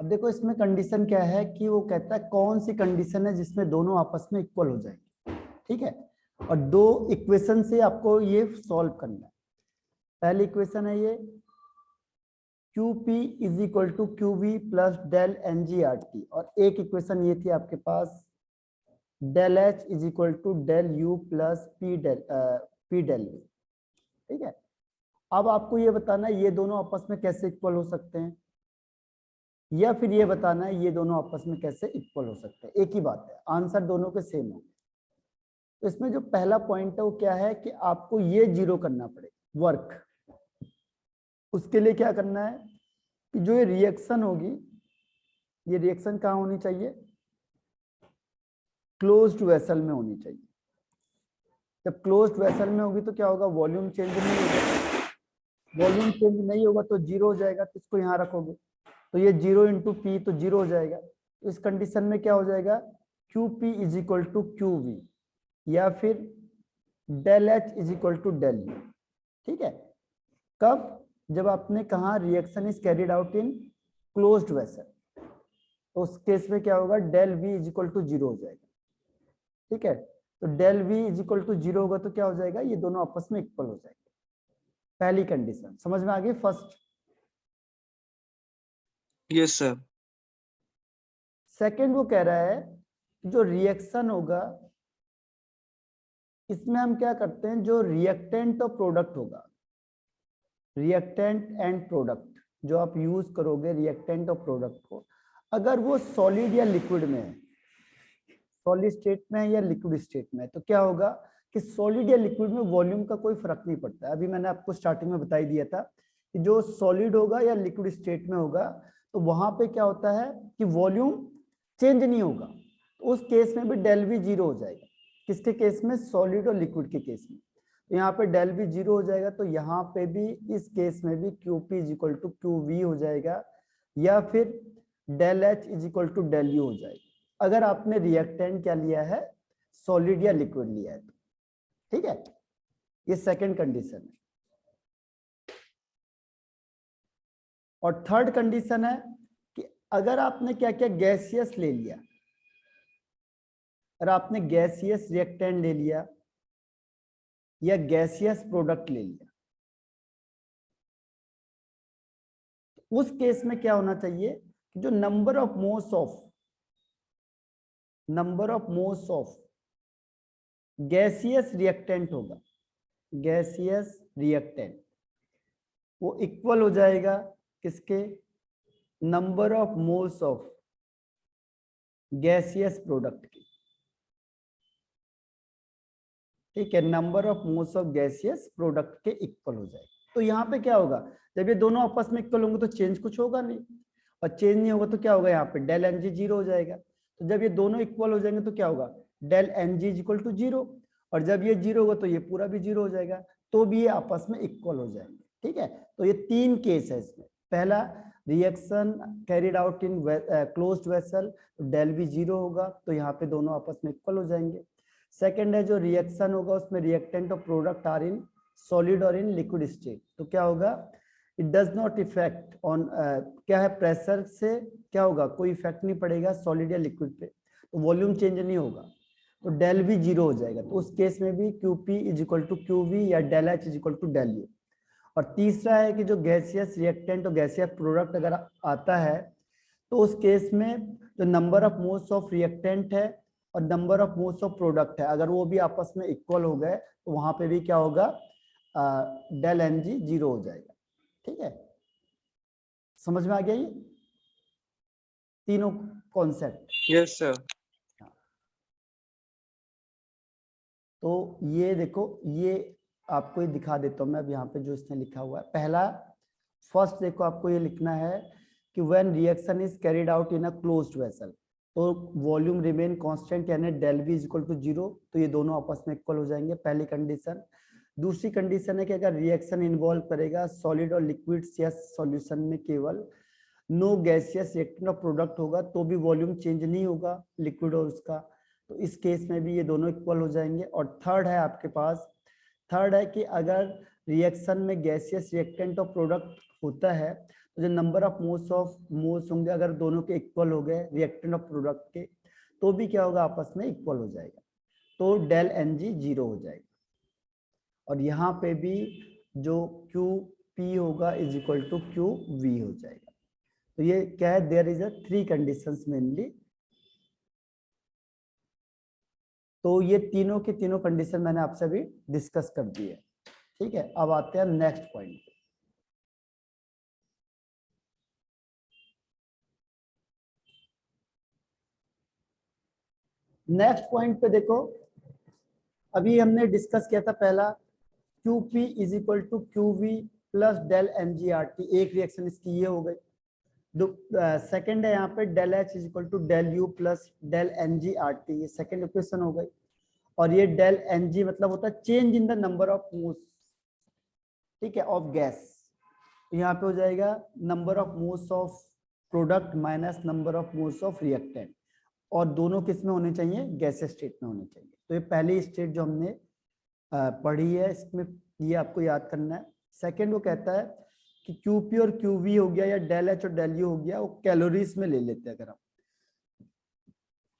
अब देखो इसमें कंडीशन क्या है कि वो कहता है कौन सी कंडीशन है जिसमें दोनों आपस में इक्वल हो जाएंगे, ठीक है। और दो इक्वेशन से आपको ये सॉल्व करना है। पहली इक्वेशन है ये QP is equal to QV plus del NGRT, और एक इक्वेशन ये थी आपके पास del H is equal to del U plus P del V, ठीक है। अब आपको ये बताना है ये दोनों आपस में कैसे इक्वल हो सकते हैं, या फिर ये बताना है ये दोनों आपस में कैसे इक्वल हो सकते हैं। एक ही बात है, आंसर दोनों के सेम होंगे। तो इसमें जो पहला पॉइंट है वो क्या है कि आपको ये जीरो करना पड़ेगा वर्क। उसके लिए क्या करना है कि जो ये रिएक्शन होगी, ये रिएक्शन कहाँ होनी चाहिए, क्लोज्ड वेसल में होनी चाहिए। जब क्लोज्ड वेसल में होगी तो क्या होगा, वॉल्यूम चेंज नहीं होगा। वॉल्यूम चेंज नहीं होगा तो जीरो हो जाएगा, तो इसको यहाँ रखोगे तो ये 0 इंटू पी तो जीरो हो जाएगा। तो इस कंडीशन में क्या हो जाएगा, QP is equal to QV या फिर del H is equal to del U, ठीक है। कब, जब आपने कहा reaction is carried out in closed vessel, तो उस केस में क्या होगा, del V is equal to zero हो जाएगा, ठीक है। तो del V is equal to zero होगा तो क्या हो जाएगा, ये दोनों आपस में इक्वल हो जाएंगे। पहली कंडीशन समझ में आ गई फर्स्ट। Yes sir. सेकंड वो कह रहा है जो रिएक्शन होगा इसमें हम क्या करते हैं, जो रिएक्टेंट और प्रोडक्ट होगा, रिएक्टेंट एंड प्रोडक्ट जो आप यूज करोगे रिएक्टेंट और प्रोडक्ट को, अगर वो सॉलिड या लिक्विड में है, सॉलिड स्टेट में है या लिक्विड स्टेट में है, तो क्या होगा कि सॉलिड या लिक्विड में वॉल्यूम का कोई फर्क नहीं पड़ता है। अभी मैंने आपको स्टार्टिंग में बता ही दिया था कि जो सॉलिड होगा या लिक्विड स्टेट में होगा तो वहां पे क्या होता है कि वॉल्यूम चेंज नहीं होगा, तो उस केस में भी डेल वी जीरो हो जाएगा। किसके केस में, सॉलिड और लिक्विड के केस में। तो यहाँ पे डेल वी जीरो हो जाएगा, तो यहाँ पे भी इस केस में भी QP is equal to QV हो जाएगा या फिर del H is equal to del U हो जाएगा, अगर आपने रिएक्टेंट क्या लिया है, सॉलिड या लिक्विड लिया है तो, ठीक है। ये सेकंड कंडीशन है। और थर्ड कंडीशन है कि अगर आपने क्या क्या गैसियस ले लिया, अगर आपने गैसियस रिएक्टेंट ले लिया या गैसियस प्रोडक्ट ले लिया, उस केस में क्या होना चाहिए कि जो number of moles of gaseous reactant होगा, गैसियस रिएक्टेंट वो इक्वल हो जाएगा किसके, number of moles of gaseous product की, ठीक है। Number of moles of gaseous product के इक्वल हो जाएगा। तो यहाँ पे क्या होगा, जब ये दोनों आपस में इक्वल होंगे तो चेंज कुछ होगा नहीं, और चेंज नहीं होगा तो क्या होगा, यहाँ पे डेल NG जीरो हो जाएगा। तो जब ये दोनों इक्वल हो जाएंगे तो क्या होगा, del NG is equal to zero, और जब ये जीरो होगा तो ये पूरा भी जीरो हो जाएगा, तो भी ये आपस में इक्वल हो जाएंगे, ठीक है। तो ये तीन केस है इसमें। पहला, reaction carried out in closed vessel, del भी जीरो होगा तो यहाँ पे दोनों आपस में इक्वल हो जाएंगे। सेकेंड है जो रिएक्शन होगा उसमें रिएक्टेंट और प्रोडक्ट आर इन सॉलिड और इन लिक्विड स्टेट, तो क्या होगा, it does not effect on, क्या है, प्रेशर से क्या होगा, कोई इफेक्ट नहीं पड़ेगा सॉलिड या लिक्विड पे, तो वॉल्यूम चेंज नहीं होगा, तो डेल भी जीरो हो जाएगा। तो उस केस में भी QP is equal to QV या del H is equal to del U। और तीसरा है कि जो गैसियस रिएक्टेंट और गैसियस प्रोडक्ट अगर आता है तो उस केस में जो number of moles of reactant है और number of moles of product है, अगर वो भी आपस में इक्वल हो गए तो वहां पे भी क्या होगा, डेल NG जीरो हो जाएगा, ठीक है। समझ में आ गया ये तीनों कॉन्सेप्ट। Yes sir. तो ये देखो, ये आपको ये दिखा देता हूँ मैं अब यहाँ पे जो इसने लिखा हुआ है। पहला, फर्स्ट देखो आपको ये लिखना है कि when reaction is carried out in a closed vessel, तो वॉल्यूम रिमेन कांस्टेंट यानी del V is equal to zero, तो ये दोनों आपस में इक्वल हो जाएंगे, पहली कंडीशन। दूसरी कंडीशन है कि अगर रिएक्शन इन्वॉल्व करेगा सॉलिड और लिक्विड या सॉल्यूशन में केवल नो गैसियस रिएक्टेंट और प्रोडक्ट होगा तो भी वॉल्यूम चेंज नहीं होगा लिक्विड और उसका, तो इस केस में भी ये दोनों इक्वल हो जाएंगे। और थर्ड है आपके पास, थर्ड है कि अगर रिएक्शन में गैसियस रिएक्टेंट और प्रोडक्ट होता है तो जो नंबर ऑफ मोल्स होंगे अगर दोनों के इक्वल हो गए रिएक्टेंट ऑफ प्रोडक्ट के, तो भी क्या होगा, आपस में इक्वल हो जाएगा, तो डेल एन जी 0 हो जाएगा। और यहाँ पे भी जो क्यू पी होगा is equal to Q V हो जाएगा। तो ये क्या है, there is a 3 conditions mainly. तो ये तीनों के तीनों कंडीशन मैंने आपसे अभी डिस्कस कर दी है। ठीक है, अब आते हैं नेक्स्ट पॉइंट पे। नेक्स्ट पॉइंट पे देखो, अभी हमने डिस्कस किया था पहला Q P is equal to Q V plus del N G R T, एक रिएक्शन इसकी ये हो गई। सेकंड है यहाँ पे del H is equal to del U plus del N G R T, ये सेकंड इक्वेशन हो गई। और ये डेल एन जी मतलब होता है change in the number of moles, ठीक है, ऑफ गैस। तो यहाँ पे हो जाएगा number of moles of product minus number of moles of reactant, और दोनों किस में होने चाहिए, गैस स्टेट में होने चाहिए। तो ये पहली स्टेट जो हमने पढ़ी है, इसमें ये आपको याद करना है। सेकंड वो कहता है कि क्यूपी और क्यूवी हो गया या डेल एच और डेल यू हो गया, वो कैलोरीज में ले लेते हैं।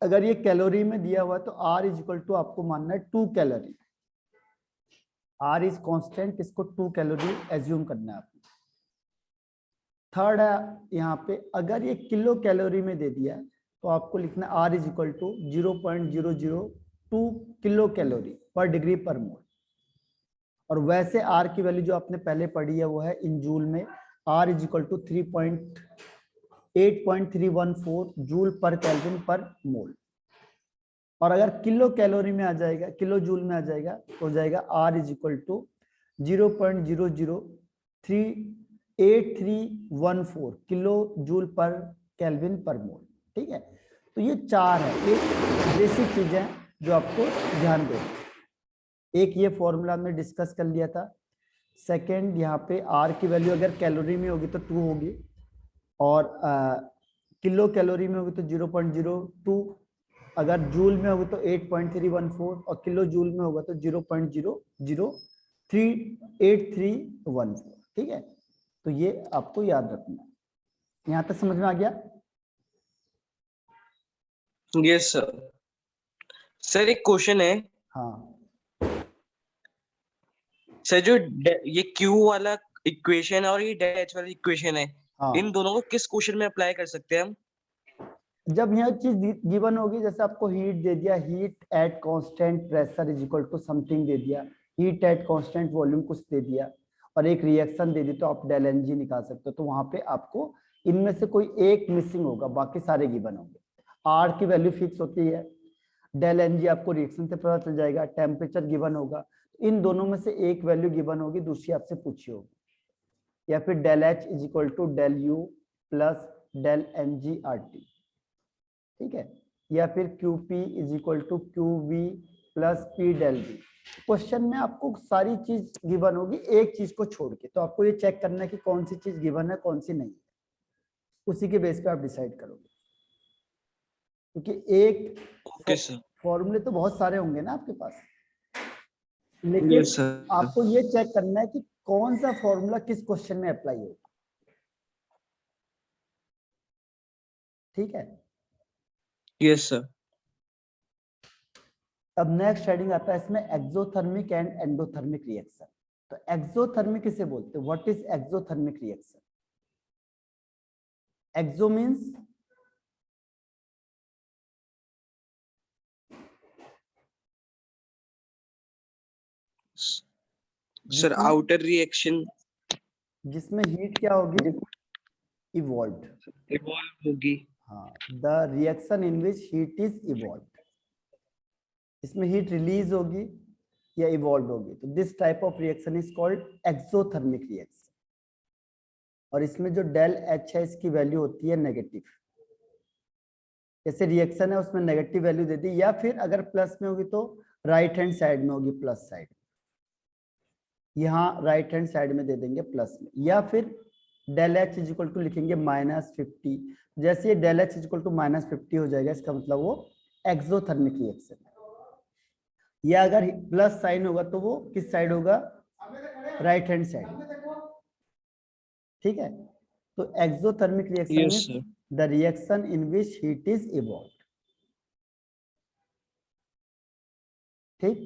अगर ये कैलोरी में दिया हुआ है तो R इज इक्वल टू आपको मानना है 2 कैलोरी। R इज कांस्टेंट, इसको 2 कैलोरी एज्यूम करना है आपको। थर्ड है यहाँ पे, अगर ये किलो कैलोरी में दे दिया तो आपको लिखना R is equal to 0.002 kilo calorie per degree per mole. और वैसे R की वैल्यू जो आपने पहले पढ़ी है वो है इन जूल में, R is equal to 8.314 joule per kelvin per mole. और अगर किलो कैलोरी में आ जाएगा, किलो जूल में आ जाएगा, तो हो जाएगा R is equal to 0.0038314 kilo joule per kelvin per mole. ठीक है, तो ये 4 है, एक बेसिक चीजें जो आपको ध्यान दे। एक ये फॉर्मूला हमने डिस्कस कर लिया था। सेकेंड, यहाँ पे R की वैल्यू अगर कैलोरी में होगी तो 2 होगी, और किलो कैलोरी में होगी तो 0.02, अगर जूल में होगी तो 8.314, और किलो जूल में होगा तो 0.0038314। ठीक है, तो ये आपको याद रखना है। यहाँ तक समझ में आ गया? Yes sir. सर एक क्वेश्चन है। हाँ सर, जो ये क्यू वाला इक्वेशन और ये डेल एच वाला इक्वेशन है, हाँ, इन दोनों को किस क्वेश्चन में अप्लाई कर सकते हैं हम? जब यह चीज गिवन होगी, जैसे आपको हीट दे दिया, heat at constant pressure is equal to something दे दिया, हीट एट कांस्टेंट वॉल्यूम कुछ दे दिया, और एक रिएक्शन दे दी, तो आप डेल एन जी निकाल सकते हो। तो वहां पे आपको इनमें से कोई एक मिसिंग होगा, बाकी सारे गिवन होंगे। आर की वैल्यू फिक्स होती है, डेल एन जी आपको रिएक्शन से पता चल जाएगा, टेम्परेचर गिवन होगा, इन दोनों में से एक वैल्यू गिवन होगी, दूसरी आपसे पूछी होगी। या फिर del H is equal to del U plus del N G R T, ठीक है, या फिर QP is equal to QV plus P del V। Question में आपको सारी चीज गिवन होगी एक चीज को छोड़ के, तो आपको ये चेक करना है कि कौन सी चीज गिवन है कौन सी नहीं है, उसी के बेस पे आप डिसाइड करोगे। क्योंकि एक फॉर्मूले तो बहुत सारे होंगे ना आपके पास, लेकिन आपको ये चेक करना है कि कौन सा फॉर्मूला किस क्वेश्चन में अप्लाई होगा। ठीक है, यस सर। अब नेक्स्ट हेडिंग आता है इसमें, एक्सोथर्मिक एंड एंडोथर्मिक रिएक्शन। तो एक्सोथर्मिक किसे बोलते हैं, what is exothermic reaction? Exo means sir outer reaction, जिसमें हीट क्या होगी, इवॉल्व होगी। हाँ, the reaction in which heat is evolve, इसमें हीट रिलीज होगी या इवॉल्व होगी, तो this type of reaction is called exothermic reaction. और इसमें जो डेल एच है इसकी वैल्यू होती है नेगेटिव, जैसे रिएक्शन है उसमें नेगेटिव वैल्यू दे दी, या फिर अगर प्लस में होगी तो राइट हैंड साइड में होगी, प्लस साइड, यहाँ राइट हैंड साइड में दे देंगे प्लस में, या फिर del H is equal to लिखेंगे -50। जैसे ये del H is equal to -50 हो जाएगा, इसका मतलब वो एक्सोथर्मिक रिएक्शन है। या अगर प्लस साइन होगा तो वो किस साइड होगा, राइट हैंड साइड। ठीक है, तो exothermic reaction Yes, means sir. The reaction in which heat is evolve. ठीक,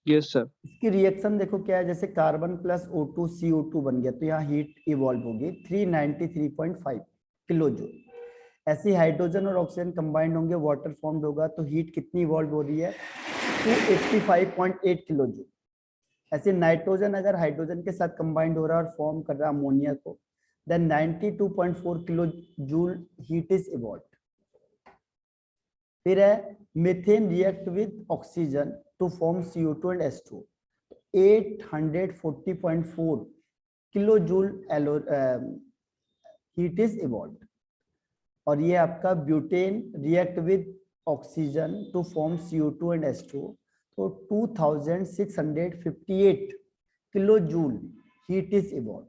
Yes, sir. इसकी रिएक्शन देखो क्या है, जैसे कार्बन प्लस O2 CO2 बन गया तो यहाँ हीट इवॉल्व होगी 393.5 किलो जूल। ऐसे हाइड्रोजन और ऑक्सीजन कंबाइंड होंगे, वाटर फॉर्म्ड होगा तो हीट कितनी इवॉल्व हो रही है 285.8 किलो जूल। ऐसे नाइट्रोजन अगर हाइड्रोजन के साथ कंबाइंड हो रहा है और फॉर्म कर रहा है अमोनिया को, then 92.4 kilo joule heat is evolve. फिर है methane react with oxygen to form CO2 and H2, 840.4 kilo joule heat is evolve. और ये आपका butane react with oxygen to form CO2 and H2, तो 2658 kilo joule heat is evolve.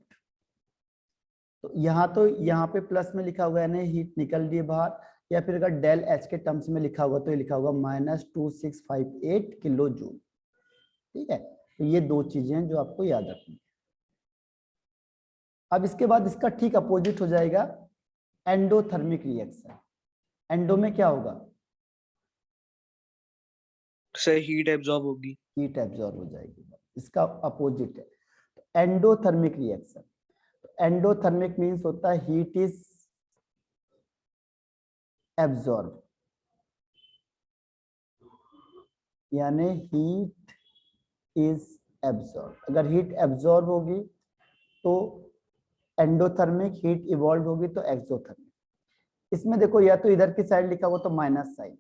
तो यहाँ पे plus में लिखा हुआ है ना, हीट निकल रही है बाहर, या फिर अगर डेल एच के टर्म्स में लिखा हुआ तो ये लिखा होगा -2658 किलो जूल। ठीक है, तो ये दो चीजें हैं जो आपको याद रखनी है। अब इसके बाद इसका ठीक अपोजिट हो जाएगा एंडोथर्मिक रिएक्शन। एंडो में क्या होगा, Sir, heat absorb होगी. हीट एब्जॉर्ब हो जाएगी, इसका अपोजिट है एंडोथर्मिक रिएक्शन। एंडोथर्मिक मींस होता है हीट इज एब्जॉर्ब, यानी हीट इज एब्जॉर्ब। अगर हीट एब्जॉर्ब होगी तो एंडोथर्मिक, हीट इवॉल्व होगी तो एक्सोथर्मिक। इसमें देखो या तो इधर की साइड लिखा हुआ तो माइनस साइन,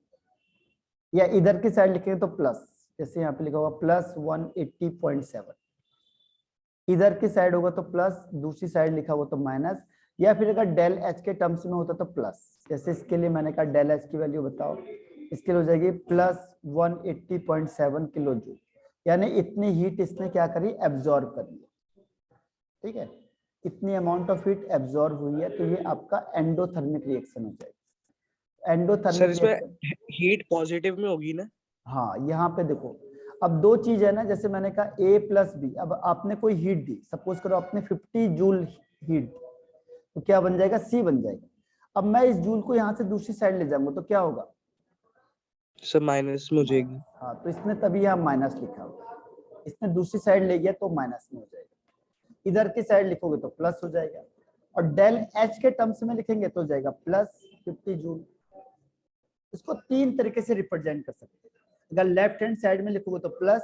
या इधर की साइड लिखेंगे तो प्लस, जैसे यहाँ पे लिखा हुआ +180.7, इधर की साइड होगा तो प्लस, दूसरी साइड लिखा हुआ तो माइनस, या फिर अगर डेल एच के टर्म्स में होता तो प्लस। जैसे इसके लिए मैंने कहा डेल एच की वैल्यू बताओ, इसके लिए हो जाएगी +180.7 किलो जूल, यानी इतनी हीट इसने क्या करी, एब्जॉर्ब कर लिया। ठीक है, इतनी अमाउंट ऑफ हीट एब्जॉर्ब हुई है, तो ये आपका एंडोथर्मिक रिएक्शन हो जाएगा। Sir, एंडोथर्मिक इसमें रिएक्शन, heat positive में होगी ना? हाँ यहाँ पे देखो, अब दो चीज है ना, जैसे मैंने कहा A + B, अब आपने कोई हीट दी, सपोज करो आपने 50 जूल हीट, तो क्या बन जाएगा, C बन जाएगा। अब मैं इस जूल को यहाँ से दूसरी साइड ले जाऊंगा तो क्या होगा, Sir, minus में हो जाएगी. हाँ, तो इसने तभी यहाँ माइनस लिखा होगा, इसने दूसरी साइड ले गया तो माइनस में हो जाएगा, इधर की साइड लिखोगे तो प्लस हो जाएगा, और डेल एच के टर्म्स में लिखेंगे तो हो जाएगा +50 जूल। इसको तीन तरीके से रिप्रेजेंट कर सकते हैं, अगर लेफ्ट हैंड साइड में लिखोगे तो प्लस,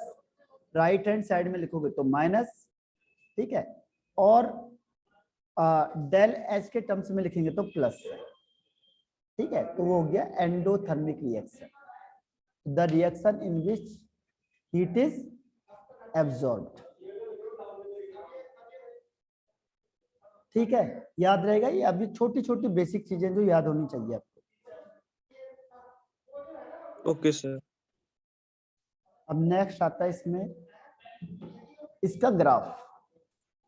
राइट हैंड साइड में लिखोगे तो माइनस, ठीक है, और डेल एच के टर्म्स में लिखेंगे तो प्लस। ठीक है, तो वो हो गया endothermic reaction, the reaction in which heat is absorbed. ठीक है, याद रहेगा ये, अभी छोटी छोटी बेसिक चीजें जो याद होनी चाहिए आपको। Okay, sir. अब नेक्स्ट आता है इसमें इसका ग्राफ।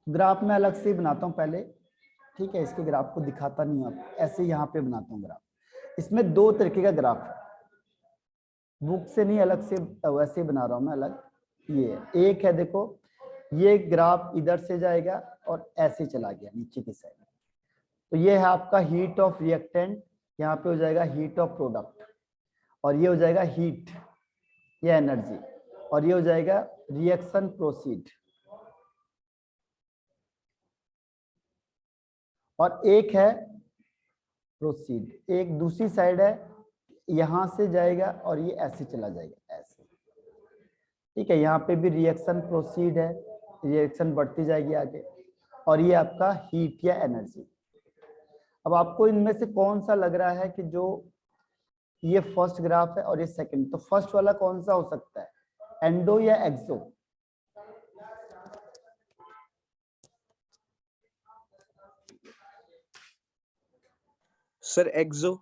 ग्राफ में अलग से बनाता हूं पहले, ठीक है, इसके ग्राफ को दिखाता नहीं हूं, ऐसे यहाँ पे बनाता हूँ ग्राफ। इसमें दो तरीके का ग्राफ है, बुक से नहीं, अलग से वैसे बना रहा हूं मैं अलग। ये एक है, देखो ये ग्राफ इधर से जाएगा और ऐसे चला गया नीचे की साइड, तो ये है आपका हीट ऑफ रिएक्टेंट, यहाँ पे हो जाएगा हीट ऑफ प्रोडक्ट, और ये हो जाएगा हीट या एनर्जी, और ये हो जाएगा रिएक्शन प्रोसीड। और एक है प्रोसीड, एक दूसरी साइड है, यहां से जाएगा और ये ऐसे चला जाएगा ऐसे। ठीक है, यहाँ पे भी रिएक्शन प्रोसीड है, रिएक्शन बढ़ती जाएगी आगे, और ये आपका हीट या एनर्जी। अब आपको इनमें से कौन सा लग रहा है कि जो ये फर्स्ट ग्राफ है और ये सेकंड, तो फर्स्ट वाला कौन सा हो सकता है, एंडो या एक्सो? Sir, exo.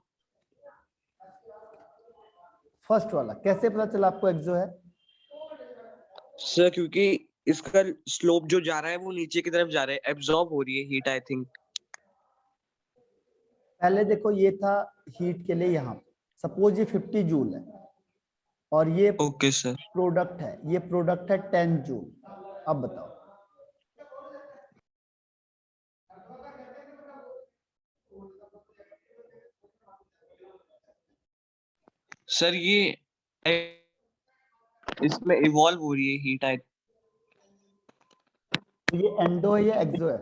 फर्स्ट वाला कैसे पता चला आपको एक्सो है? Sir, क्योंकि इसका स्लोप जो जा रहा है वो नीचे की तरफ जा रहा है, एब्जॉर्ब हो रही है हीट, आई थिंक. पहले देखो ये था हीट के लिए, यहाँ सपोज ये 50 जूल है और ये Okay, sir. प्रोडक्ट है, ये प्रोडक्ट है 10 जूल। अब बताओ सर ये इसमें इवॉल्व हो रही है हीट आई। तो ये एंडो है या एक्सो है?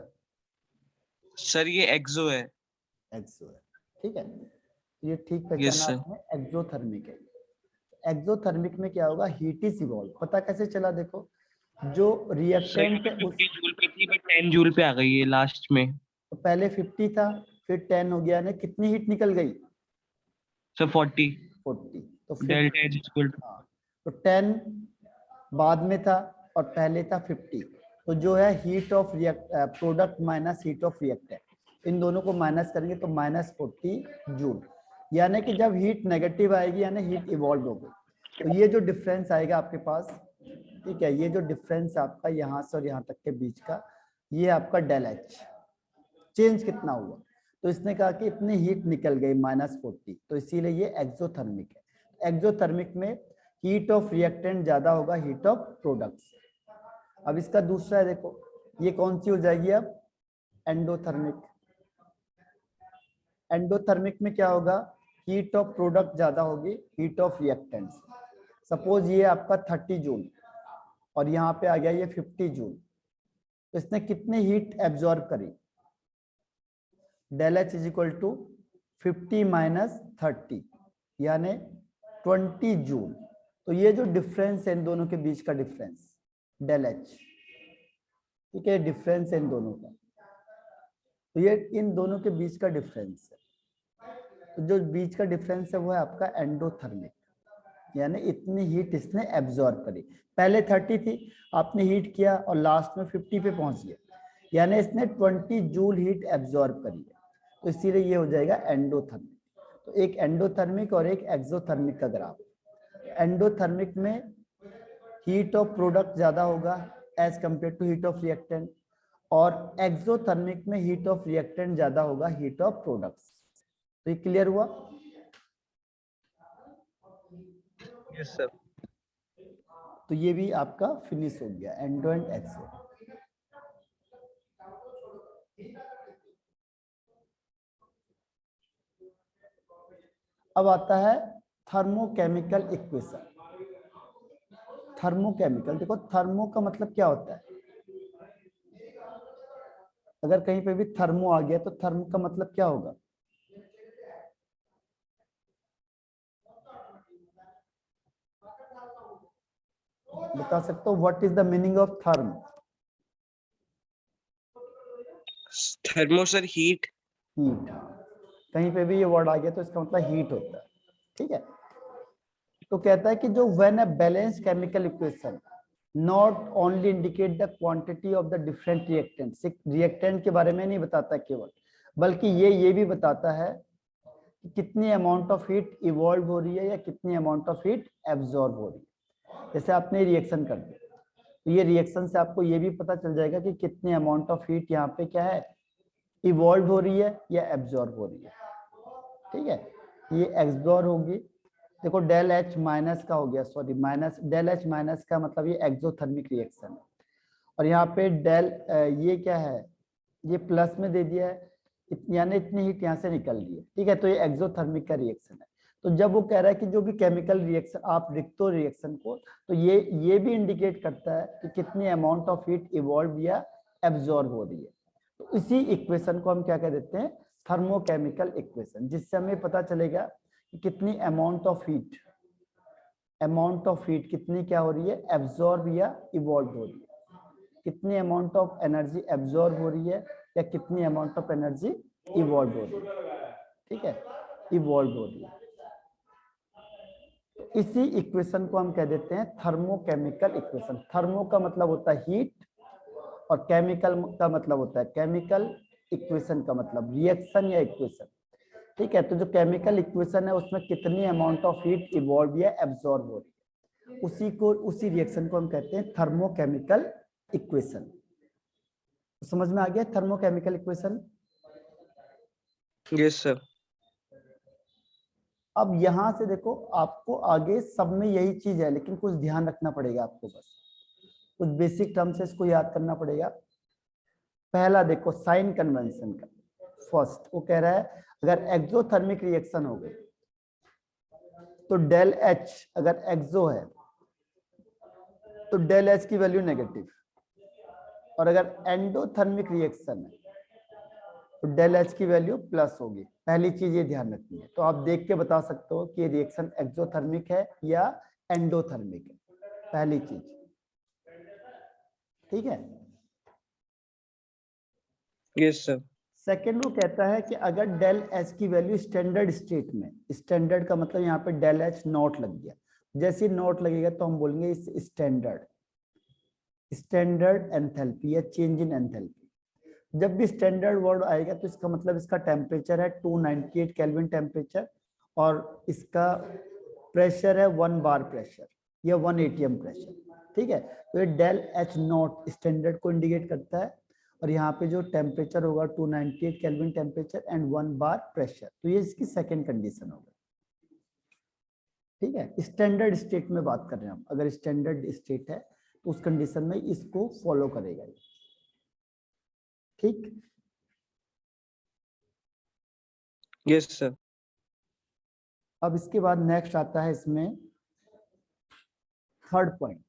सर ये एक्सो है। एक्सो है, ठीक है। ये ठीक यस पहचाना सर। आपने, एक्सोथर्मिक है। एक्सोथर्मिक में क्या होगा, हीट इज इवॉल्व। पता कैसे चला, देखो जो सर रिएक्टेंट ये है उस 50 जूल पे थी बट 10 जूल पे आ गई है लास्ट में। तो पहले 50 था, फिर 10 हो गया, ने कितनी हीट निकल गई? सर 40 40। तो डेल्टा 50, एच इक्वल टू। हाँ, तो 10 बाद में था और पहले था 50। तो जो है heat of product minus heat of reactant, इन दोनों को माइनस करेंगे तो -40 जूल। यानी कि जब हीट नेगेटिव आएगी यानी हीट इवॉल्व हो गई। तो ये जो डिफरेंस आएगा आपके पास, ठीक है, ये जो डिफरेंस आपका यहाँ से और यहाँ तक के बीच का, ये आपका डेल एच, चेंज कितना हुआ। तो इसने कहा कि इतनी हीट निकल गई -40, तो इसीलिए ये एक्सोथर्मिक है। एक्सोथर्मिक में हीट ऑफ रिएक्टेंट ज्यादा होगा हीट ऑफ प्रोडक्ट्स। अब इसका दूसरा है, देखो ये कौन सी हो जाएगी अब, एंडोथर्मिक। एंडोथर्मिक में क्या होगा, हीट ऑफ प्रोडक्ट ज्यादा होगी हीट ऑफ रिएक्टेंट्स। सपोज ये आपका 30 जूल और यहाँ पे आ गया ये 50 जूल, तो इसने कितनी हीट एब्जॉर्ब करी, del H is equal to 50 minus 30 यानी 20 जूल। तो ये जो डिफरेंस है इन दोनों के बीच का डिफरेंस, डेल एच, ठीक है, डिफरेंस है इन दोनों का। तो ये इन दोनों के बीच का डिफरेंस है। तो जो बीच का डिफरेंस है वो है आपका एंडोथर्मिक, यानी इतनी हीट इसने एब्जॉर्ब करी। पहले 30 थी, आपने हीट किया और लास्ट में 50 पे पहुंच गया, यानी इसने 20 जूल हीट एब्जॉर्ब करी है। तो इसीलिए ये हो जाएगा एंडोथर्मिक। तो एक एंडोथर्मिक और एक एक्सोथर्मिक का ग्राफ। एंडोथर्मिक में हीट ऑफ प्रोडक्ट ज्यादा होगा as compare to heat of reactant, और एक्सोथर्मिक में हीट ऑफ रिएक्टेंट ज्यादा होगा हीट ऑफ प्रोडक्ट्स। तो ये क्लियर हुआ? Yes sir. तो ये भी आपका फिनिश हो गया, एंडो एंड एक्सो। अब आता है थर्मोकेमिकल इक्वेशन। थर्मोकेमिकल, देखो थर्मो का मतलब क्या होता है, अगर कहीं पे भी थर्मो आ गया तो थर्मो का मतलब क्या होगा? बता सकते हो what is the meaning of therm? Thermo sir heat. Heat, कहीं पे भी ये वर्ड आ गया तो इसका मतलब हीट होता है, ठीक है। तो कहता है कि जो when a balance chemical equation not only indicate the quantity of the different reactants, reactant के बारे में नहीं बताता केवल, बल्कि ये भी बताता है कि कितनी अमाउंट ऑफ हीट इवॉल्व हो रही है या कितनी अमाउंट ऑफ हीट एब्जॉर्ब हो रही है। जैसे आपने रिएक्शन कर दिया तो ये रिएक्शन से आपको ये भी पता चल जाएगा कि कितनी अमाउंट ऑफ हीट यहाँ पे क्या है, इवॉल्व हो रही है या एब्जॉर्ब हो रही है, ठीक है। ये एब्जॉर्ब होगी, देखो डेल एच माइनस का हो गया, sorry minus, del H minus का मतलब ये एक्सोथर्मिक रिएक्शन है। और यहाँ पे डेल ये क्या है, ये प्लस में दे दिया है, यानी इतनी हीट यहाँ से निकल रही है, ठीक है। तो ये एक्सोथर्मिक का रिएक्शन है। तो जब वो कह रहा है कि जो भी केमिकल रिएक्शन आप लिखते हो रिएक्शन को, तो ये भी इंडिकेट करता है कि कितनी अमाउंट ऑफ हीट इवॉल्व या एब्जॉर्ब हो रही है। तो इसी इक्वेशन को हम क्या कह देते हैं, थर्मोकेमिकल इक्वेशन, जिससे हमें पता चलेगा कि कितनी अमाउंट ऑफ हीट कितनी क्या हो रही है, एब्जॉर्ब या इवॉल्व हो रही है, कितनी अमाउंट ऑफ एनर्जी एब्जॉर्ब हो रही है या कितनी अमाउंट ऑफ एनर्जी इवॉल्व हो रही है, ठीक है, इवॉल्व हो रही है। इसी इक्वेशन को हम कह देते हैं थर्मोकेमिकल इक्वेशन। थर्मो का मतलब होता है हीट और केमिकल का मतलब होता है केमिकल, इक्वेशन का मतलब रिएक्शन या इक्वेशन, ठीक है। तो जो केमिकल इक्वेशन है उसमें कितनी अमाउंट ऑफ हीट इवॉल्व या एब्जॉर्ब हो रही है, उसी रिएक्शन को हम कहते हैं थर्मोकेमिकल इक्वेशन। समझ में आ गया थर्मोकेमिकल इक्वेशन? Yes sir. अब यहां से देखो आपको आगे सब में यही चीज है, लेकिन कुछ ध्यान रखना पड़ेगा आपको, बस कुछ बेसिक टर्म्स है इसको याद करना पड़ेगा। पहला देखो साइन कन्वेंशन का, फर्स्ट वो कह रहा है अगर एक्सोथर्मिक रिएक्शन हो गई, तो डेल एच अगर एक्सो है तो डेल एच की वैल्यू नेगेटिव, और अगर एंडोथर्मिक रिएक्शन है तो डेल एच की वैल्यू प्लस होगी। पहली चीज ये ध्यान रखनी है। तो आप देख के बता सकते हो कि ये रिएक्शन एक्सोथर्मिक है या एंडोथर्मिक है, पहली चीज। ठीक है। Yes sir. सेकेंड वो कहता है कि अगर डेल एच की वैल्यू स्टैंडर्ड स्टेट में, स्टैंडर्ड का मतलब यहाँ पे डेल एच नॉट लग गया, जैसे नॉट लगेगा तो हम बोलेंगे इस स्टैंडर्ड एंथैल्पी या चेंज इन एंथैल्पी। जब भी स्टैंडर्ड वर्ड आएगा तो इसका मतलब इसका टेम्परेचर है 298 केल्विन टेम्परेचर, और इसका प्रेशर है 1 बार प्रेशर या 1 एटीएम प्रेशर। ठीक है। तो ये डेल एच नॉट स्टैंडर्ड को इंडिकेट करता है, और यहाँ पे जो टेम्परेचर होगा 298 kelvin temperature and 1 bar pressure, तो ये इसकी सेकंड कंडीशन होगा। ठीक है। स्टैंडर्ड स्टेट में बात कर रहे हैं हम, अगर स्टैंडर्ड स्टेट है तो उस कंडीशन में इसको फॉलो करेगा। ठीक। Yes sir. अब इसके बाद नेक्स्ट आता है इसमें थर्ड पॉइंट।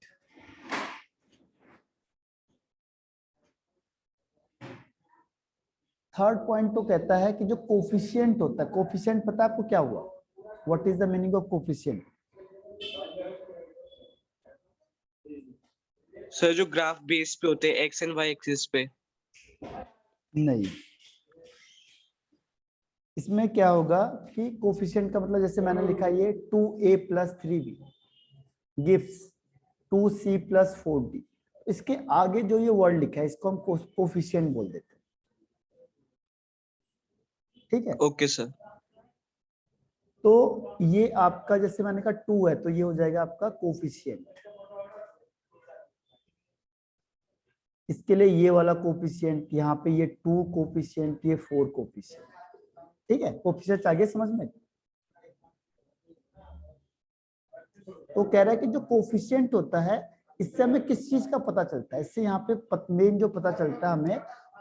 थर्ड पॉइंट तो कहता है कि जो कोफिशिएंट होता है, कोफिशिएंट पता है आपको क्या हुआ? What is the meaning of coefficient? Sir जो ग्राफ बेस पे होते हैं एक्स एंड वाई एक्सिस पे। नहीं, इसमें क्या होगा कि कोफिशिएंट का मतलब जैसे मैंने लिखा ये 2a + 3b gives 2c + 4d, इसके आगे जो ये वर्ड लिखा है इसको हम कोफिशिएंट बोल देते हैं। ठीक है। Okay sir. तो ये आपका जैसे मैंने कहा 2 है तो ये हो जाएगा आपका कोफिशिएंट। इसके लिए ये वाला कोफिशिएंट, यहाँ पे ये 2 कोफिशिएंट, ये 4 कोफिशिएंट। ठीक है। कोफिशिएंट आगे समझ में। तो कह रहा है कि जो कोफिशिएंट होता है इससे हमें किस चीज का पता चलता है? इससे यहाँ पे मेन जो पता चलता है हमें,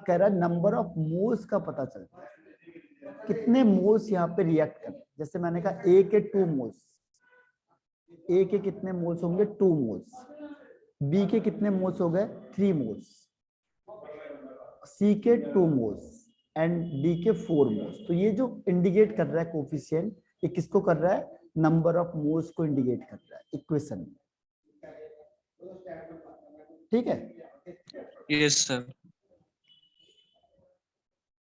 कह रहा है नंबर ऑफ मोल्स का पता चलता है, कितने मोल्स यहाँ पे रिएक्ट कर। जैसे मैंने कहा ए के 2 मोल्स, ए के कितने मोल्स होंगे? 2 मोल्स। बी के कितने मोल्स हो गए? 3 मोल्स। सी के 2 मोल्स एंड डी के 4 मोल्स। तो ये जो इंडिकेट कर रहा है कोफिशिएंट, ये किसको कर रहा है? नंबर ऑफ मोल्स को इंडिकेट कर रहा है इक्वेशन में। ठीक है। Yes sir.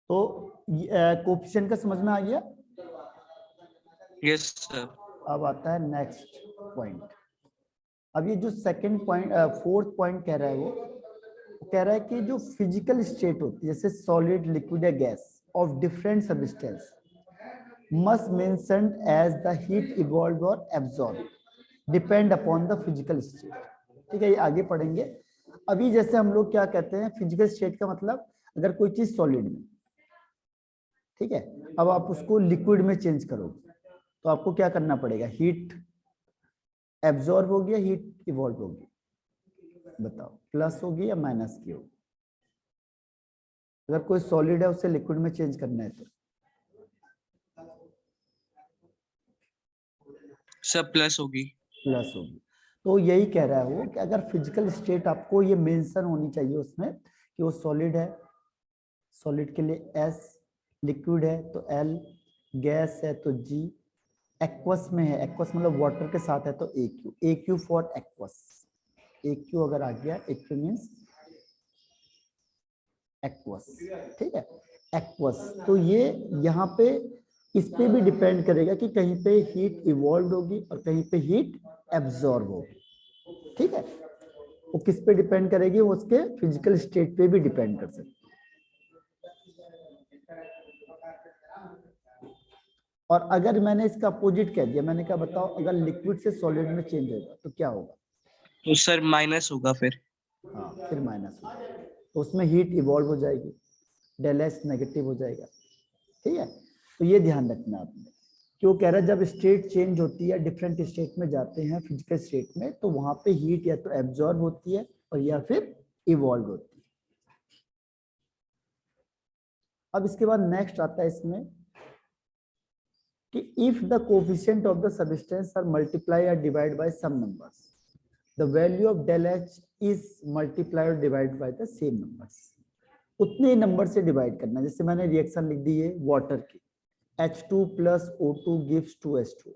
तो कोफिशिएंट का समझ में आ गया। Yes sir. अब आता है नेक्स्ट पॉइंट। अब ये जो सेकंड पॉइंट, फोर्थ पॉइंट कह रहा है वो कह रहा है कि जो फिजिकल स्टेट होती है जैसे सॉलिड, लिक्विड या gas of different substance must mentioned as the heat evolve और absorb depend upon the physical state. ठीक है, ये आगे पढ़ेंगे। अभी जैसे हम लोग क्या कहते हैं, फिजिकल स्टेट का मतलब अगर कोई चीज सॉलिड में, ठीक है, अब आप उसको लिक्विड में चेंज करोगे तो आपको क्या करना पड़ेगा? हीट एब्जॉर्ब होगी या हीट इवॉल्व होगी? बताओ, प्लस होगी या माइनस की होगी? अगर कोई सॉलिड है उसे लिक्विड में चेंज करना है तो सर प्लस होगी। प्लस होगी। तो यही कह रहा है वो कि अगर फिजिकल स्टेट आपको ये मेंशन होनी चाहिए उसमें कि वो सॉलिड है, सॉलिड के लिए एस, लिक्विड है तो एल, गैस है तो जी, एक्वस में है, एक्वस मतलब वाटर के साथ है तो A Q, A Q for aqueous. A Q अगर आ गया, ए क्यू मीन्स एक्वस। ठीक है, एक्वस। तो ये यहाँ पे इस पे भी डिपेंड करेगा कि कहीं पे हीट इवॉल्व होगी और कहीं पे हीट एब्जॉर्ब होगी। ठीक है, वो किस पे डिपेंड करेगी? वो उसके फिजिकल स्टेट पे भी डिपेंड कर सकती है। और अगर मैंने इसका अपोजिट कह दिया, मैंने कहा बताओ अगर लिक्विड से सॉलिड में चेंज होगा तो क्या होगा? तो सर माइनस होगा फिर। हाँ, फिर माइनस होगा, तो उसमें हीट इवॉल्व हो जाएगी, डेल एच नेगेटिव हो जाएगा। ठीक है, तो ये ध्यान रखना आपने। क्यों कह रहा है जब स्टेट चेंज होती है, डिफरेंट स्टेट में जाते हैं फिजिकल स्टेट में, तो वहां पे हीट या तो एब्जॉर्ब होती है और या फिर इवॉल्व होती है। अब इसके बाद नेक्स्ट आता है इसमें कि if the coefficient of the substance are multiply और divide by some numbers, the value of del H is multiply और divide by the same numbers. उतने नंबर से डिवाइड करना। जैसे मैंने रिएक्शन लिख दी है वाटर की, H2 plus O2 gives 2H2,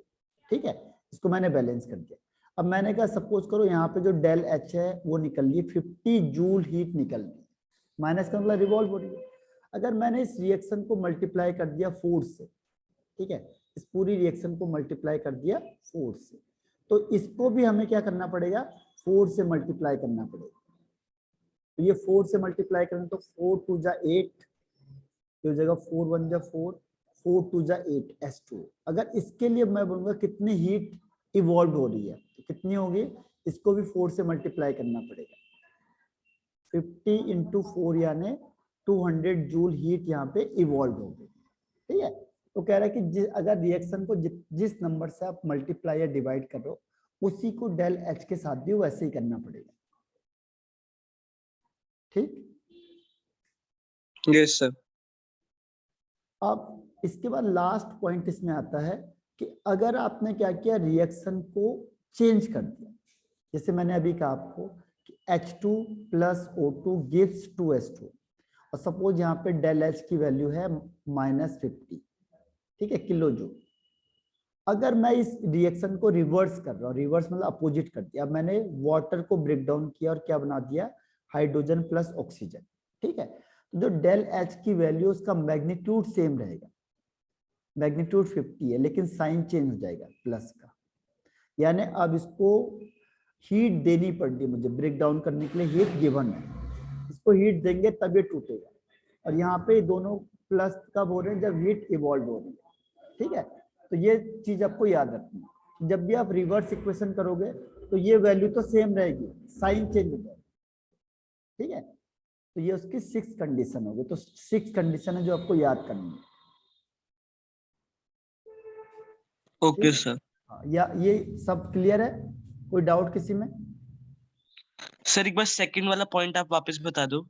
ठीक है, इसको मैंने बैलेंस कर दिया। अब मैंने कहा सपोज करो यहाँ पे जो डेल एच है वो निकल रही है 50 जूल हीट निकल रही है, माइनस का मतलब रिवॉल्व हो रही है। अगर मैंने इस रिएक्शन को मल्टीप्लाई कर दिया 4 से, ठीक है, इस पूरी रिएक्शन को मल्टीप्लाई कर दिया 4 से, तो इसको भी हमें क्या करना पड़ेगा, 4 से मल्टीप्लाई करना पड़ेगा। तो ये 4 से मल्टीप्लाई करें तो 4 2 जा 8, तो जगह 4 1 जा 4, 4 2 जा 8 H2। अगर इसके लिए मैं बोलूंगा कितनी हीट इवॉल्व हो रही है तो कितनी होगी, इसको भी 4 से मल्टीप्लाई करना पड़ेगा। 50 इंटू 4 यानी 200 जूल हीट यहाँ पे इवॉल्व हो गई, ठीक है। तो कह रहा है कि अगर रिएक्शन को जिस नंबर से आप मल्टीप्लाई या डिवाइड कर रहे हो उसी को डेल एच के साथ भी वैसे ही करना पड़ेगा, ठीक। Yes sir. अब इसके बाद लास्ट पॉइंट इसमें आता है कि अगर आपने क्या किया, रिएक्शन को चेंज कर दिया, जैसे मैंने अभी कहा आपको कि H2 plus O2 gives 2H2, और सपोज यहाँ पे डेल एच की वैल्यू है -50, ठीक है, किलो जूल। अगर मैं इस रिएक्शन को रिवर्स कर रहा हूँ, रिवर्स मतलब अपोजिट कर दिया, अब मैंने वाटर को ब्रेक डाउन किया और क्या बना दिया, हाइड्रोजन प्लस ऑक्सीजन, ठीक है। तो जो डेल एच की वैल्यू उसका मैग्नीट्यूड सेम रहेगा, मैग्नीट्यूड 50 है, लेकिन साइन चेंज हो जाएगा प्लस का, यानी अब इसको हीट देनी पड़ती मुझे, ब्रेक डाउन करने के लिए हीट गिवन है, इसको हीट देंगे तब ये टूटेगा। और यहाँ पे दोनों प्लस कब हो रहे हैं, जब हीट इवॉल्व हो रही है, ठीक है। तो ये चीज आपको याद रखनी है, जब भी आप रिवर्स इक्वेशन करोगे तो ये वैल्यू तो सेम रहेगी, साइन चेंज हो जाएगा, ठीक है। तो ये उसकी 6 कंडीशन होगी, तो 6 कंडीशन है जो आपको याद करनी है। Okay sir. या ये सब क्लियर है, कोई डाउट किसी में? सर एक बार सेकंड वाला पॉइंट आप वापस बता दो।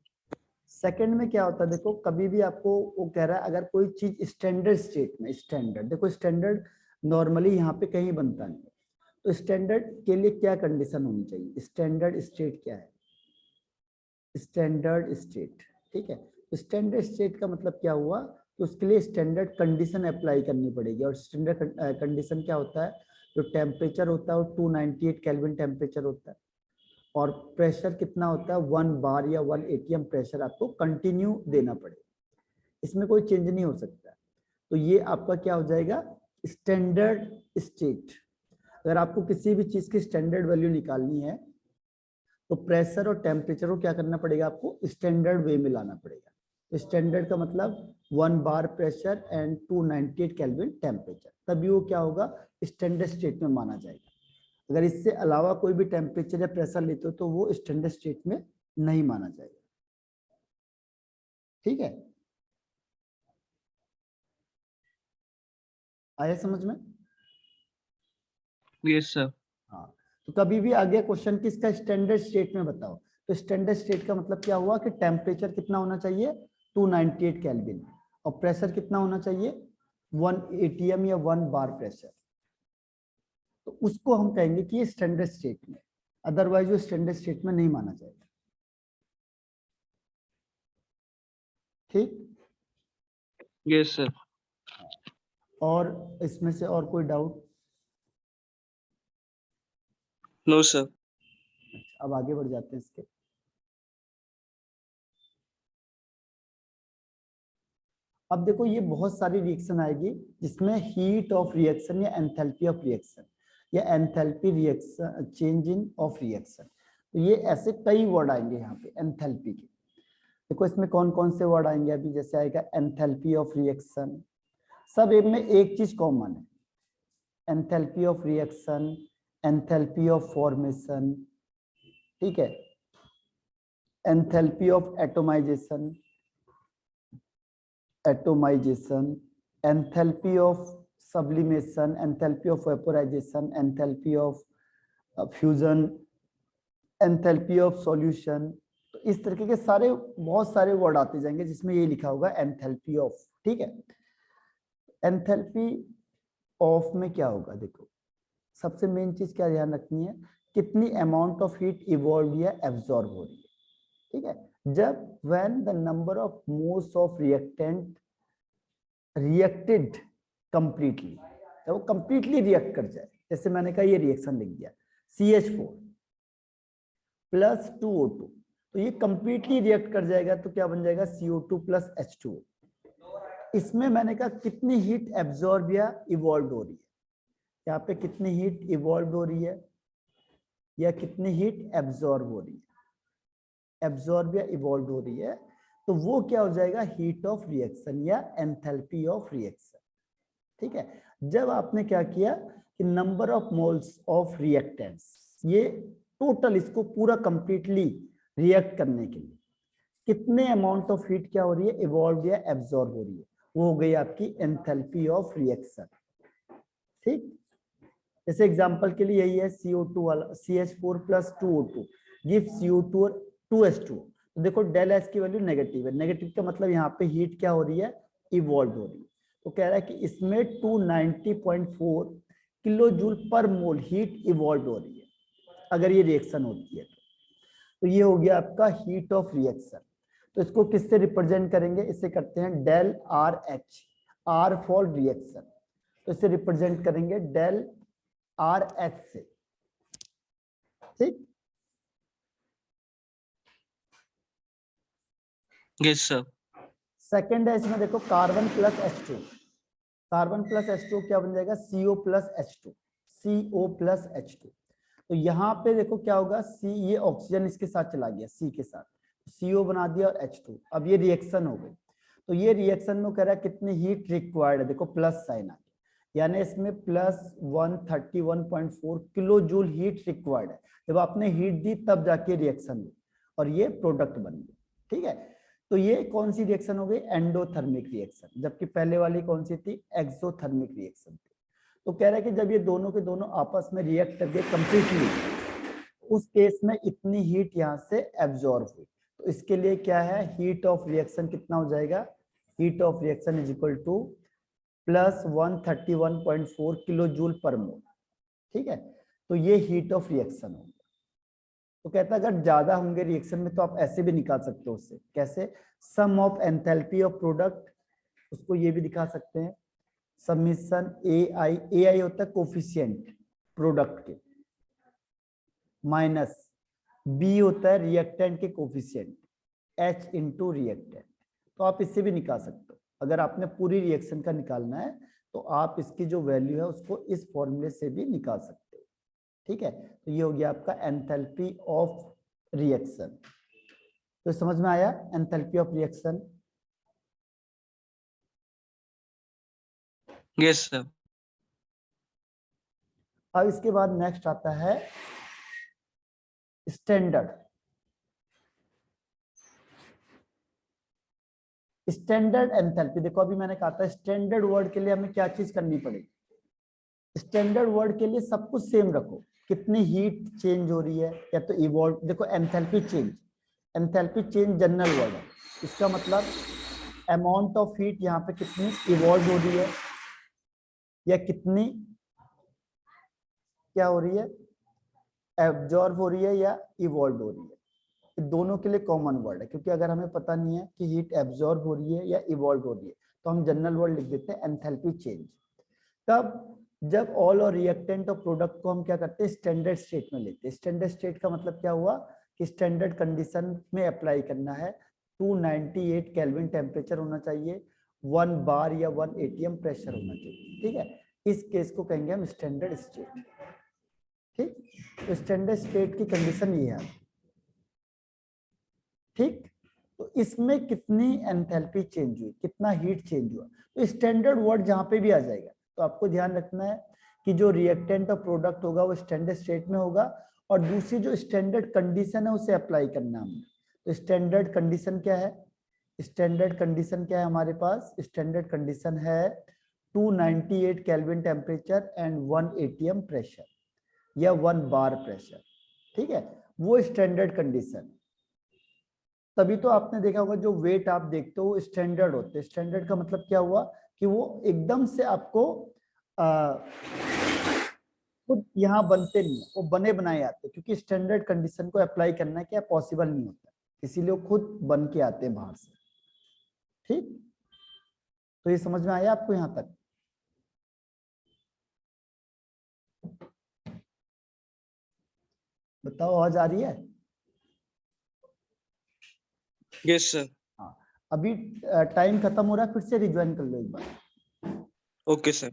सेकंड में क्या होता है, देखो कभी भी आपको वो कह रहा है अगर कोई चीज स्टैंडर्ड स्टेट में, स्टैंडर्ड देखो स्टैंडर्ड नॉर्मली यहाँ पे कहीं बनता नहीं, तो स्टैंडर्ड के लिए क्या कंडीशन होनी चाहिए, स्टैंडर्ड स्टेट क्या है, स्टैंडर्ड स्टेट, ठीक है। तो स्टैंडर्ड स्टेट का मतलब क्या हुआ, तो उसके लिए स्टैंडर्ड कंडीशन अप्लाई करनी पड़ेगी, और स्टैंडर्ड कंडीशन क्या होता है, जो टेम्परेचर होता है वो 298 केल्विन टेम्परेचर होता है, और प्रेशर कितना होता है 1 बार या 1 atm प्रेशर आपको कंटिन्यू देना पड़ेगा, इसमें कोई चेंज नहीं हो सकता। तो ये आपका क्या हो जाएगा, स्टैंडर्ड स्टेट। अगर आपको किसी भी चीज की स्टैंडर्ड वैल्यू निकालनी है तो प्रेशर और टेम्परेचर को क्या करना पड़ेगा, आपको स्टैंडर्ड वे में लाना पड़ेगा। तो स्टैंडर्ड का मतलब 1 बार प्रेशर एंड 298 केल्विन टेम्परेचर, तभी वो क्या होगा, स्टैंडर्ड स्टेट में माना जाएगा। अगर इससे अलावा कोई भी टेम्परेचर या प्रेशर लेते हो तो वो स्टैंडर्ड स्टेट में नहीं माना जाएगा, ठीक है। आया समझ में? Yes sir. हाँ, तो कभी भी आ गया क्वेश्चन कि इसका स्टैंडर्ड स्टेट में बताओ, तो स्टैंडर्ड स्टेट का मतलब क्या हुआ कि टेम्परेचर कितना होना चाहिए 298 केल्विन, और प्रेशर कितना होना चाहिए 1 atm या 1 बार प्रेशर, तो उसको हम कहेंगे कि ये स्टैंडर्ड स्टेट में, अदरवाइज वो स्टैंडर्ड स्टेट में नहीं माना जाएगा, ठीक। Yes sir. और इसमें से और कोई डाउट? No sir. अब आगे बढ़ जाते हैं इसके। अब देखो ये बहुत सारी रिएक्शन आएगी जिसमें हीट ऑफ रिएक्शन या एंथैल्पी ऑफ रिएक्शन या enthalpy reaction, change in of reaction, तो ये ऐसे कई वर्ड आएंगे यहाँ पे एंथैल्पी के। देखो इसमें कौन कौन से वर्ड आएंगे अभी, जैसे आएगा एंथैल्पी ऑफ रिएक्शन, सब में एक चीज कॉमन है, enthalpy of reaction, enthalpy of formation, ठीक है, enthalpy of atomization, enthalpy of sublimation, enthalpy of vaporisation, enthalpy of fusion, enthalpy of solution. तो इस तरीके के सारे बहुत सारे वर्ड आते जाएंगे जिसमें ये लिखा होगा एंथैल्पी ऑफ, ठीक है। एंथैल्पी ऑफ में क्या होगा, देखो सबसे मेन चीज क्या ध्यान रखनी है, कितनी अमाउंट ऑफ हीट इवॉल्व या एब्जॉर्ब हो रही है। ठीक है, जब when the number of moles of reactant reacted completely, जब वो कंप्लीटली रिएक्ट कर जाए, जैसे मैंने कहा ये रिएक्शन लिख दिया CH4 प्लस 2O2, तो ये कंप्लीटली रिएक्ट कर जाएगा तो क्या बन जाएगा CO2 प्लस H2O। इसमें मैंने कहा कितनी हीट एब्जॉर्ब या इवॉल्व हो रही है, यहाँ पे कितनी हीट इवॉल्व हो रही है या कितनी हीट एब्जॉर्ब हो रही है, एब्जॉर्ब या इवॉल्व हो रही है, तो वो क्या हो जाएगा, हीट ऑफ रिएक्शन या एंथैल्पी ऑफ रिएक्शन। ठीक है, जब आपने क्या किया कि number of moles of reactants, ये टोटल इसको पूरा कंप्लीटली रिएक्ट करने के लिए कितने अमाउंट ऑफ हीट क्या हो रही है, इवॉल्व या एब्जॉर्ब हो रही है, वो हो गई आपकी एंथैल्पी ऑफ रिएक्शन। ठीक, जैसे एग्जांपल के लिए यही है CO2 वाला, CH4 plus 2O2 give CO2 और 2H2। तो देखो डेल एच की वैल्यू नेगेटिव है, नेगेटिव का मतलब यहाँ पे हीट क्या हो रही है, इवॉल्व हो रही है। तो कह रहा है कि इसमें 290.4 किलो जूल पर मोल हीट इवॉल्व हो रही है अगर ये रिएक्शन होती है तो ये हो गया आपका हीट ऑफ रिएक्शन। तो इसको किससे रिप्रेजेंट करेंगे, इससे करते हैं del R H, R for reaction, तो इसे रिप्रेजेंट करेंगे डेल आर एच से। ठीक, यस सर। सेकेंड है इसमें देखो carbon plus H2, carbon plus H2 क्या बन जाएगा, CO plus H2, CO plus H2। तो यहाँ पे देखो क्या होगा, C, ये ऑक्सीजन इसके साथ चला गया C के साथ, CO बना दिया और H2, अब ये रिएक्शन हो गई। तो ये रिएक्शन में कह रहा है कितनी हीट रिक्वायर्ड है, देखो प्लस साइन आ गया, यानी इसमें plus 131.4 kilo joule heat required है। जब आपने हीट दी तब जाके रिएक्शन हुई और ये प्रोडक्ट बन गया। ठीक है, तो ये कौन सी रिएक्शन हो गई, एंडोथर्मिक रिएक्शन, जबकि पहले वाली कौन सी थी, एक्सोथर्मिक रिएक्शन थी। तो कह रहा है कि जब ये दोनों के दोनों आपस में रिएक्ट करके कंप्लीटली, उस केस में इतनी हीट यहाँ से एब्जॉर्ब हुई, तो इसके लिए क्या है, हीट ऑफ रिएक्शन कितना हो जाएगा, heat of reaction is equal to plus 131.4 kilo joule पर मोल। ठीक है, तो ये हीट ऑफ रिएक्शन होगा। तो कहता है अगर ज्यादा होंगे रिएक्शन में तो आप ऐसे भी निकाल सकते हो उससे, कैसे, सम ऑफ एंथैल्पी ऑफ प्रोडक्ट, उसको ये भी दिखा सकते हैं, समीशन AI होता है कोफिशिएंट प्रोडक्ट के, माइनस B होता है रिएक्टेंट के कोफिशिएंट, H इंटू रिएक्टेंट। तो आप इससे भी निकाल सकते हो, अगर आपने पूरी रिएक्शन का निकालना है तो आप इसकी जो वैल्यू है उसको इस फॉर्मूले से भी निकाल सकते हो। ठीक है, तो ये हो गया आपका एंथैल्पी ऑफ रिएक्शन। तो समझ में आया enthalpy of reaction? Yes sir. अब इसके बाद नेक्स्ट आता है स्टैंडर्ड। स्टैंडर्ड एंथैल्पी, देखो अभी मैंने कहा था स्टैंडर्ड वर्ड के लिए हमें क्या चीज करनी पड़ेगी, स्टैंडर्ड वर्ड के लिए सब कुछ सेम रखो, कितनी हीट चेंज हो रही है या तो इवॉल्व, देखो enthalpy change, enthalpy change general word है, इसका मतलब अमाउंट ऑफ हीट यहाँ पे कितनी इवॉल्व हो रही है या कितनी क्या हो रही है, एब्जॉर्ब हो रही है या इवॉल्व हो रही है। दोनों के लिए कॉमन वर्ड है, क्योंकि अगर हमें पता नहीं है कि हीट एब्जॉर्ब हो रही है या इवॉल्व हो रही है तो हम जनरल वर्ड लिख देते हैं एंथैल्पी चेंज। तब जब ऑल और रिएक्टेंट और प्रोडक्ट को हम क्या करते हैं, स्टैंडर्ड स्टेट में लेते हैं। स्टैंडर्ड स्टेट का मतलब क्या हुआ कि स्टैंडर्ड कंडीशन में अप्लाई करना है, 298 केल्विन टेम्परेचर होना चाहिए, 1 बार या 1 atm प्रेशर होना चाहिए। ठीक है, इस केस को कहेंगे हम स्टैंडर्ड स्टेट। ठीक, तो स्टैंडर्ड स्टेट की कंडीशन ये है। ठीक, तो इसमें कितनी एंथैल्पी चेंज हुई, कितना हीट चेंज हुआ, तो स्टैंडर्ड वर्ड जहां पे भी आ जाएगा तो आपको ध्यान रखना है कि जो रिएक्टेंट और प्रोडक्ट होगा वो स्टैंडर्ड स्टेट में होगा और दूसरी जो स्टैंडर्ड कंडीशन है उसे अप्लाई करना हमने। तो स्टैंडर्ड कंडीशन क्या है, स्टैंडर्ड कंडीशन क्या है हमारे पास, स्टैंडर्ड कंडीशन है 298 kelvin temperature and 1 atm pressure या 1 बार प्रेशर। ठीक है, वो स्टैंडर्ड कंडीशन। तभी तो आपने देखा होगा जो वेट आप देखते हो स्टैंडर्ड होते हैं। स्टैंडर्ड का मतलब क्या हुआ कि वो एकदम से आपको खुद यहाँ बनते नहीं है, वो बने बनाए आते हैं, क्योंकि स्टैंडर्ड कंडीशन को अप्लाई करना क्या पॉसिबल नहीं होता, इसीलिए वो खुद बन के आते हैं बाहर से। ठीक, तो ये समझ में आया आपको यहाँ तक? बताओ, आवाज आ रही है? Yes sir. हाँ, अभी टाइम खत्म हो रहा है, फिर से रिज्वाइन कर लो एक बार। Okay sir.